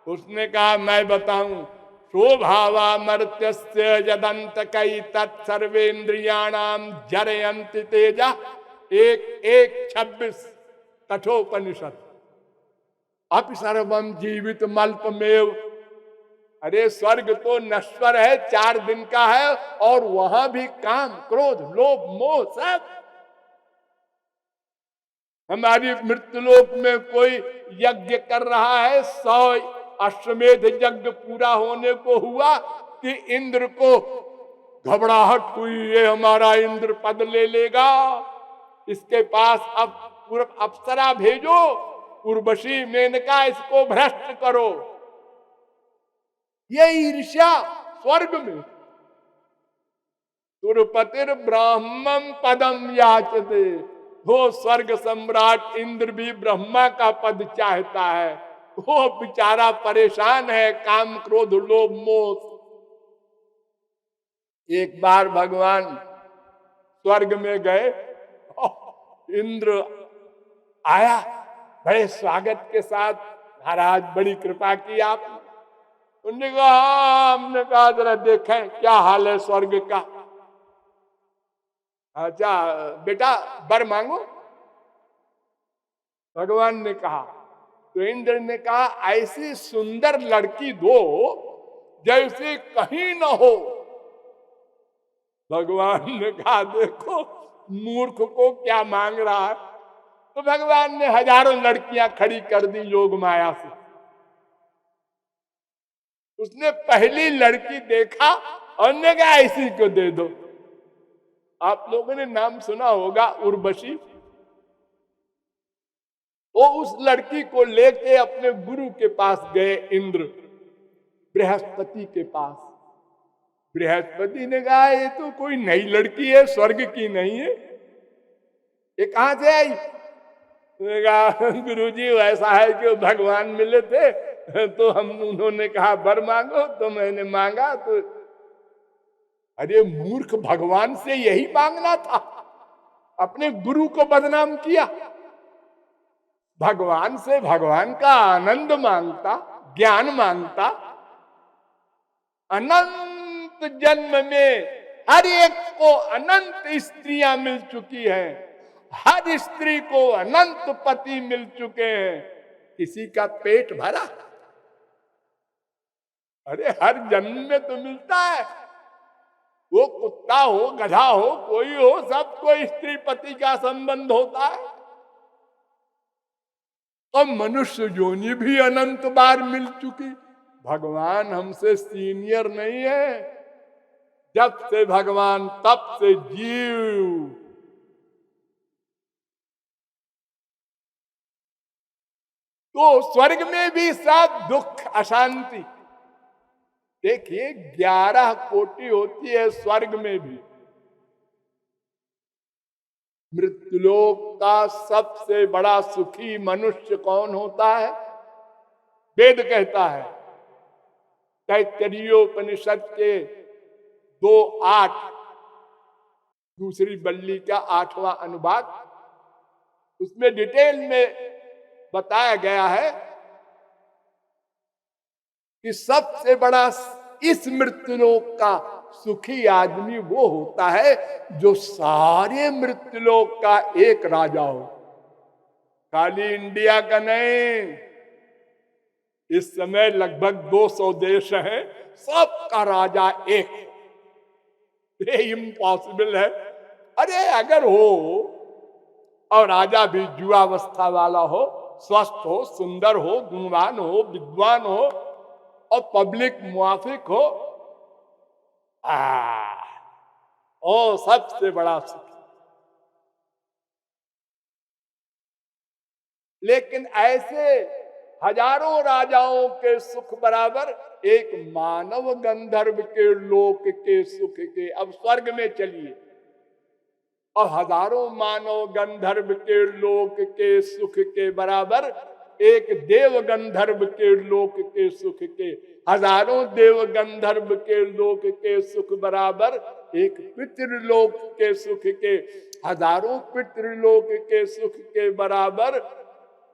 उसने कहा मैं बताऊं, शोभावा मर्त्यस्य यदंत कई तत्सर्वेन्द्रियाणाम जरयंति तेजा, 1:26 कठोपनिषद। अपसर्वम जीवित मल्पमेव। अरे स्वर्ग तो नश्वर है, 4 दिन का है, और वहां भी काम क्रोध लोभ मोह सब। हमारी मृत्युलोक में कोई यज्ञ कर रहा है, 100 अश्वमेध यज्ञ पूरा होने को हुआ कि इंद्र को घबराहट हुई, ये हमारा इंद्र पद ले लेगा, इसके पास अब पूर्व अप्सरा भेजो, उर्वशी मेनका, इसको भ्रष्ट करो। ये ईर्ष्या स्वर्ग में। सुरपतिर ब्राह्मण पदम याचते, वो स्वर्ग सम्राट इंद्र भी ब्रह्मा का पद चाहता है। वो बेचारा परेशान है, काम क्रोध लोभ मोह। एक बार भगवान स्वर्ग में गए, इंद्र आया बड़े स्वागत के साथ, महाराज बड़ी कृपा की आप। उन्होंने कहा हाँ, हमने कहा जरा देखें क्या हाल है स्वर्ग का। अच्छा बेटा वर मांगो, भगवान ने कहा। तो इंद्र ने कहा ऐसी सुंदर लड़की दो जैसे कहीं न हो। भगवान ने कहा देखो मूर्ख को क्या मांग रहा है। तो भगवान ने हजारों लड़कियां खड़ी कर दी योग माया से। उसने पहली लड़की देखा और ने कहा इसी को दे दो। आप लोगों ने नाम सुना होगा उर्वशी। वो उस लड़की को लेके अपने गुरु के पास गए इंद्र, बृहस्पति के पास। बृहस्पति ने कहा ये तो कोई नई लड़की है, स्वर्ग की नहीं है, ये कहां से आई। गुरुजी ऐसा है कि भगवान मिले थे तो उन्होंने कहा वर मांगो, तो मैंने मांगा। तो अरे मूर्ख, भगवान से यही मांगना था, अपने गुरु को बदनाम किया। भगवान से भगवान का आनंद मांगता, ज्ञान मांगता। अनंत जन्म में हर एक को अनंत स्त्रियां मिल चुकी हैं, हर स्त्री को अनंत पति मिल चुके हैं, किसी का पेट भरा। अरे हर जन्म में तो मिलता है, वो कुत्ता हो गधा हो कोई हो, सबको स्त्री पति का संबंध होता है। और मनुष्य योनि भी अनंत बार मिल चुकी। भगवान हमसे सीनियर नहीं है, जब से भगवान तब से जीव। तो स्वर्ग में भी सब दुख अशांति। देखिए 11 कोटि होती है स्वर्ग में भी। मृत्युलोक का सबसे बड़ा सुखी मनुष्य कौन होता है? वेद कहता है, तैत्तरीयोपनिषद के 2:8 दूसरी बल्ली का 8वां अनुवाद, उसमें डिटेल में बताया गया है कि सबसे बड़ा इस मृत्युलोक का सुखी आदमी वो होता है जो सारे मृत्युलोक का एक राजा हो। खाली इंडिया का नहीं, इस समय लगभग 200 देश हैं, सबका राजा एक। ये इम्पॉसिबल है। अरे अगर हो और राजा भी जुआवस्था वाला हो, स्वस्थ हो, सुंदर हो, गुणवान हो, विद्वान हो और पब्लिक मुआफिक हो, ओ सबसे बड़ा सुख। लेकिन ऐसे हजारों राजाओं के सुख बराबर एक मानव गंधर्व के लोक के सुख के। अब स्वर्ग में चलिए और हजारों मानव गंधर्व के लोक के सुख के बराबर एक देव गंधर्व के लोक के सुख के। हजारों देव गंधर्व के लोक के सुख बराबर एक पितृलोक के सुख के। हजारों पितृलोक के सुख के बराबर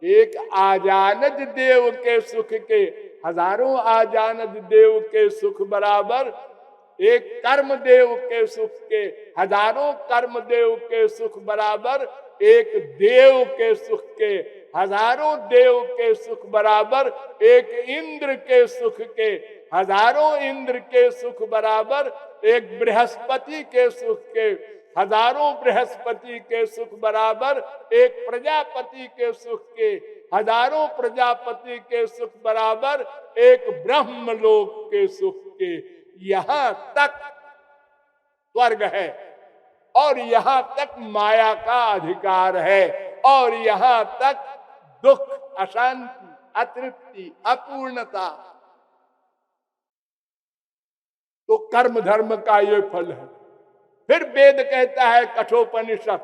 एक आजानज देव के सुख के। हजारों आजानज देव के सुख बराबर एक कर्म देव के सुख के। हजारों कर्म देव के सुख बराबर एक देव के सुख के। हजारों देव के सुख बराबर एक इंद्र के सुख के। हजारों इंद्र के सुख बराबर एक बृहस्पति के सुख के। हजारों बृहस्पति के सुख बराबर एक प्रजापति के सुख के। हजारों प्रजापति के सुख बराबर एक ब्रह्मलोक के सुख के। यहां तक स्वर्ग है और यहां तक माया का अधिकार है और यहां तक दुख, अशांति, अतृप्ति, अपूर्णता तो कर्म धर्म का ये फल है। फिर वेद कहता है कठोपनिषद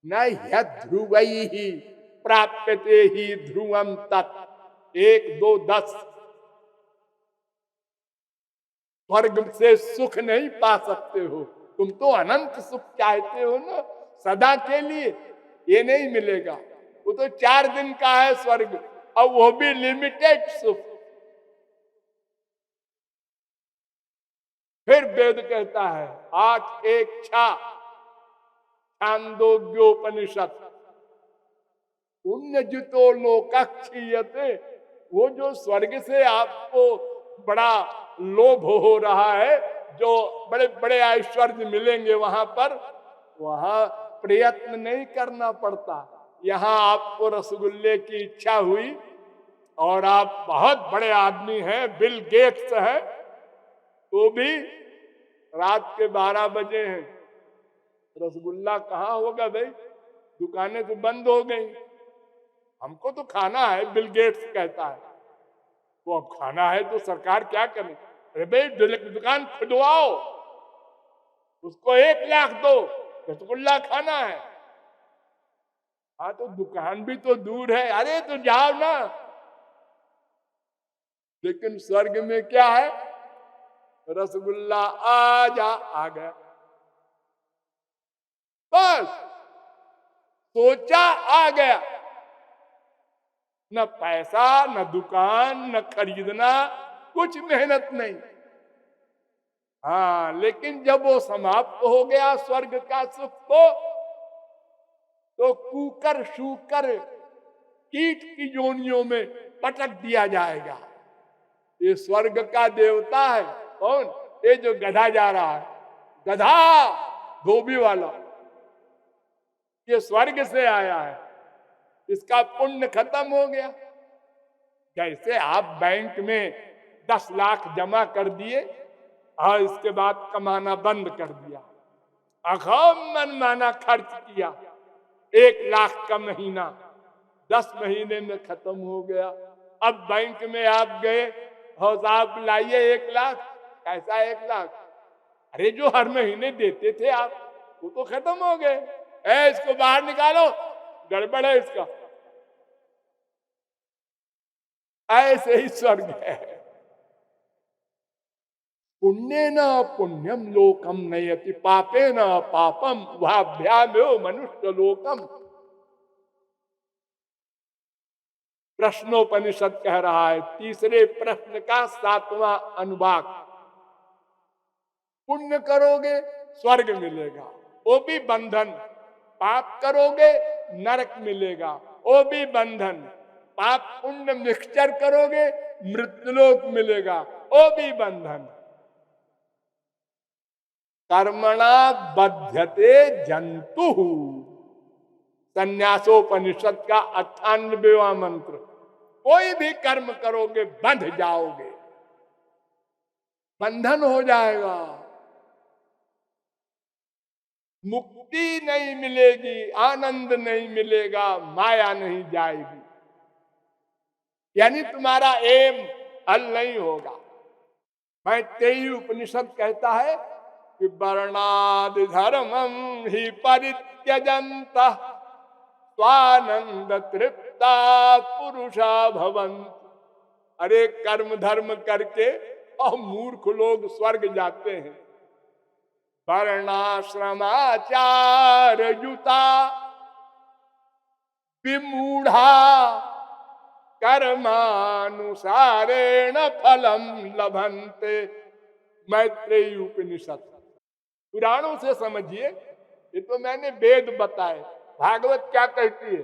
न ध्रुवई ही प्राप्यते ही ध्रुवम तत् 1, 2, 10। स्वर्ग से सुख नहीं पा सकते हो, तुम तो अनंत सुख चाहते हो ना, सदा के लिए। ये नहीं मिलेगा, वो तो 4 दिन का है स्वर्ग और वो भी लिमिटेड सुख। फिर वेद कहता है 8:1 छांदोग्योपनिषद पुण्यजितो लोकाक्षीयते। वो जो स्वर्ग से आपको बड़ा लोभ हो रहा है, जो बड़े बड़े ऐश्वर्य मिलेंगे वहां पर, वहां प्रयत्न नहीं करना पड़ता। यहां आपको रसगुल्ले की इच्छा हुई और आप बहुत बड़े आदमी हैं, बिल गेट्स हैं, तो भी रात के 12 बजे हैं, रसगुल्ला कहाँ होगा भाई, दुकानें तो बंद हो गई, हमको तो खाना है, बिल गेट्स कहता है। तो अब खाना है तो सरकार क्या करे, अरे भाई दुकान खुदवाओ, उसको 1 लाख दो, रसगुल्ला खाना है। हाँ तो दुकान भी तो दूर है, अरे तो जाओ ना। लेकिन स्वर्ग में क्या है, रसगुल्ला आ गया, बस सोचा आ गया। न पैसा, न दुकान, न खरीदना, कुछ मेहनत नहीं। हाँ, लेकिन जब वो समाप्त हो गया स्वर्ग का सुख तो कूकर शूकर कीट की योनियों में पटक दिया जाएगा। ये स्वर्ग का देवता है कौन, ये जो गधा जा रहा है, गधा धोबी वाला, ये स्वर्ग से आया है, इसका पुण्य खत्म हो गया। जैसे आप बैंक में 10 लाख जमा कर दिए और इसके बाद कमाना बंद कर दिया, अखम मनमाना खर्च किया, 1 लाख का महीना 10 महीने में खत्म हो गया। अब बैंक में आप गए और साहब लाइए 1 लाख, कैसा 1 लाख, अरे जो हर महीने देते थे आप, वो तो खत्म हो गए, इसको बाहर निकालो, गड़बड़ है इसका। ऐसे ही स्वर्ग है। पुण्य न पुण्यम लोकम नयति पापे न पापम वाभ्यामेव मनुष्य लोकम। प्रश्नोपनिषद कह रहा है, तीसरे प्रश्न का 7वां अनुभाग। पुण्य करोगे स्वर्ग मिलेगा, वो भी बंधन, पाप करोगे नरक मिलेगा, वो भी बंधन, पाप पुण्य मिक्सचर करोगे मृत्युलोक मिलेगा, वो भी बंधन। कर्मणा बध्यते जंतु, संन्यासोपनिषद का 98वां मंत्र। कोई भी कर्म करोगे बंध जाओगे, बंधन हो जाएगा, मुक्ति नहीं मिलेगी, आनंद नहीं मिलेगा, माया नहीं जाएगी। यानी तुम्हारा एम हल नहीं होगा। मैत्रेयी उपनिषद कहता है कि वर्णादि धर्मम ही परित्यजंत स्वानंद तृप्ता पुरुषा भवंत। अरे कर्म धर्म करके और मूर्ख लोग स्वर्ग जाते हैं। वर्णाश्रमाचार युता विमूढ़ा कर्मानुसारेण फलम लभन्ते। मैत्रेयी उपनिषद। पुराणों से समझिए, ये तो मैंने वेद बताए। भागवत क्या कहती है?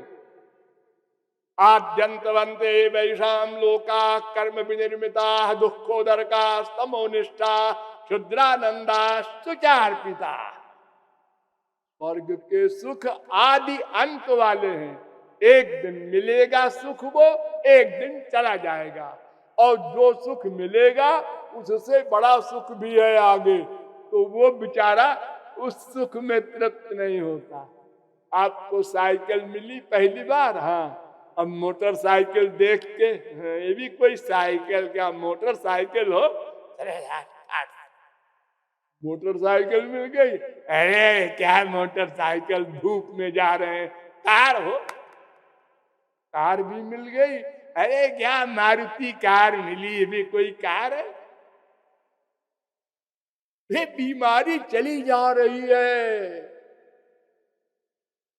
आद्यंतवंते वैषाम लोका कर्म विनिर्मिता दुखोदरका स्तमोनिष्ठा क्षुद्रानंदा सुचार्पिता। स्वर्ग के सुख आदि अंत वाले हैं। एक दिन मिलेगा सुख, वो एक दिन चला जाएगा। और जो सुख मिलेगा उससे बड़ा सुख भी है आगे, तो वो बेचारा उस सुख में तृप्त नहीं होता। आपको साइकिल मिली पहली बार, हाँ, अब मोटरसाइकिल देख के, ये भी कोई साइकिल क्या मोटरसाइकिल हो, मोटरसाइकिल मिल गई। अरे क्या मोटरसाइकिल, धूप में जा रहे हैं। कार हो, कार भी मिल गई। अरे क्या मारुति कार मिली, ये भी कोई कार है। ये बीमारी चली जा रही है।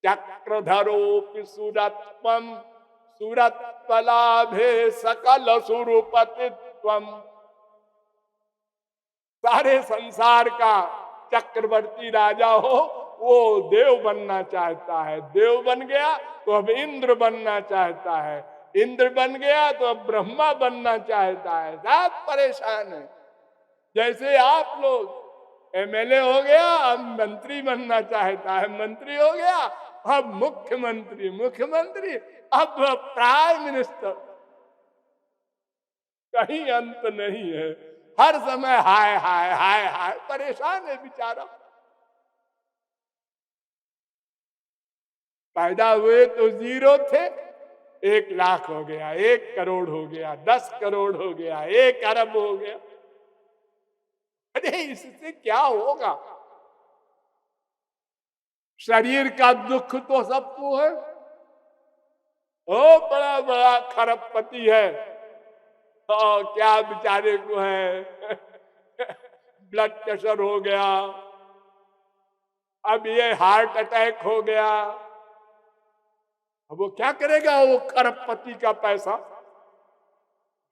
चक्रधरोपि सुरत्वम सुरत्वलाभे सकल सुरूपतित्वम। सारे संसार का चक्रवर्ती राजा हो, वो देव बनना चाहता है। देव बन गया तो अब इंद्र बनना चाहता है। इंद्र बन गया तो अब ब्रह्मा बनना चाहता है। सब परेशान है। जैसे आप लोग एमएलए हो गया, अब मंत्री बनना चाहता है। मंत्री हो गया, अब मुख्यमंत्री, मुख्यमंत्री अब प्राइम मिनिस्टर। कहीं अंत नहीं है। हर समय हाय हाय हाय हाय, परेशान है बेचारा। पैदा हुए तो 0 थे, 1 लाख हो गया, 1 करोड़ हो गया, 10 करोड़ हो गया, 1 अरब हो गया। अरे इससे क्या होगा? शरीर का दुख तो सबको है। ओ बड़ा बड़ा खरबपति है, तो क्या बेचारे को है ब्लड प्रेशर हो गया, अब ये हार्ट अटैक हो गया। अब वो क्या करेगा? वो खरबपति का पैसा,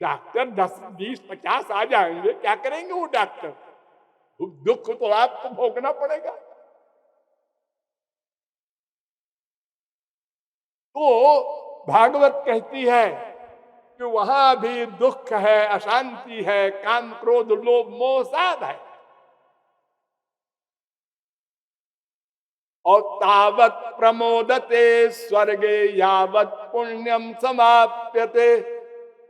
डॉक्टर 10, 20, 50 आ जाएंगे, क्या करेंगे वो डॉक्टर? दुख तो आपको भोगना पड़ेगा। तो भागवत कहती है कि वहां भी दुख है, अशांति है, काम क्रोध लोभ मोह साध है। और तावत प्रमोदते स्वर्गे यावत पुण्यम समाप्यते।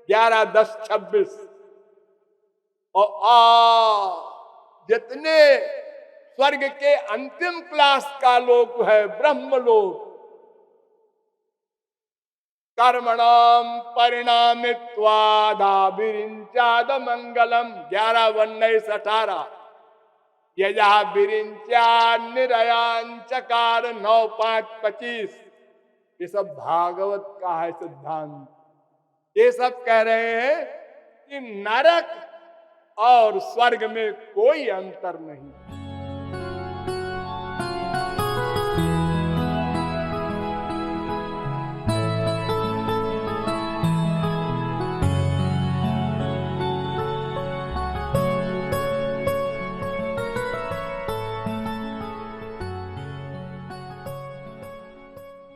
11, 10, 26। और जितने स्वर्ग के अंतिम क्लास का लोग है, ब्रह्म लोग, कर्मणाम परिणामित्वादाभिरिंचाद मंगलम। 11, 19, 18। यजा विरिंचा निरयांचकार 9, 5, 25। ये सब भागवत का है सिद्धांत। ये सब कह रहे हैं कि नरक और स्वर्ग में कोई अंतर नहीं।